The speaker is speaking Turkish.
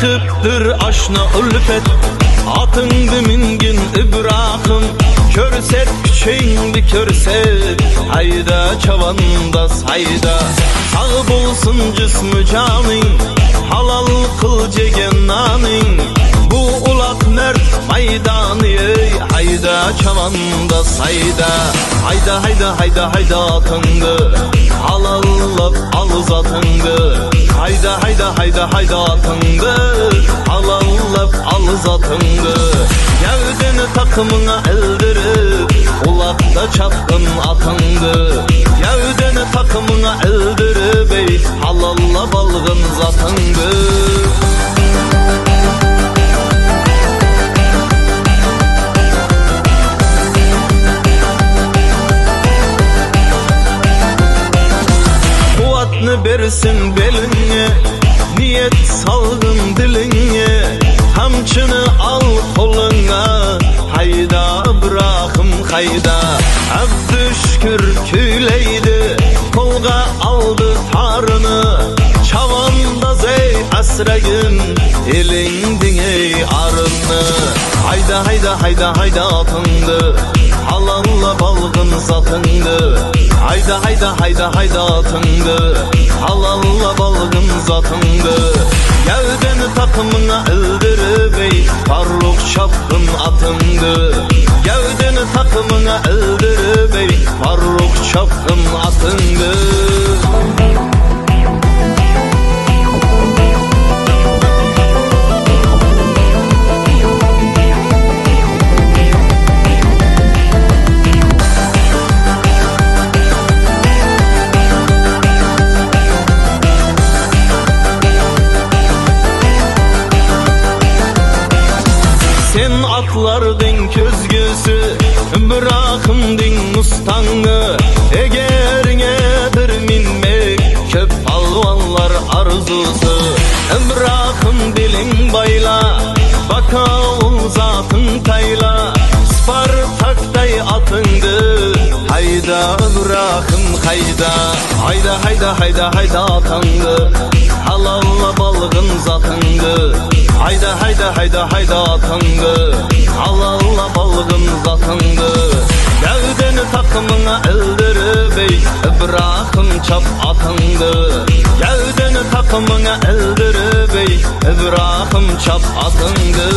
Yakıptır aşna ülfet atındı mingin İbrahim. Körset küçeğindi körset hayda çavandas hayda. Sağ bulsun cismi canın halal kıl cegen nanın. Bu ulak mert maydanı hayda çavandas hayda. Hayda hayda hayda hayda atındı halallap al zatındı. Hayda hayda hayda hayda atındı halallap al zatındı. Gevdeni takımına eldirip ulakta çapkın atındı. Gevdeni takımına eldirip ey halalla balgın zatındı. Kuvatını bersin beline, niyet salgın diline. Hamçını al koluna, hayda bırakım hayda. Abdüşkür küyleydi, kolga aldı tarını. Çavanda zey asragın, elindin ey arını. Hayda hayda hayda hayda atındı, halalla balgın zatındı. Hayda hayda hayda hayda atındı, halalla balgın zatındı. Gevdeni takımına eldirip ey farruk çapkın atındı. Gevdeni takımına eldirip ey farruk çapkın atındı. Sen atlardın közgüsü, bırakımdın mustangı. Egerine bir minmek, köp palvanlar arzusu. Bırakım dilin bayla, bakavul zatın tayla. Spartaktay atındı, hayda bırakım hayda. Hayda hayda hayda hayda atındı, halalla balgın zatındı. Hayda hayda hayda hayda atındı, halalla balgın zatındı. Gevdeni takımına eldirip ey İbrahim çap atındı. Gevdeni takımına eldirip ey İbrahim çap atındı.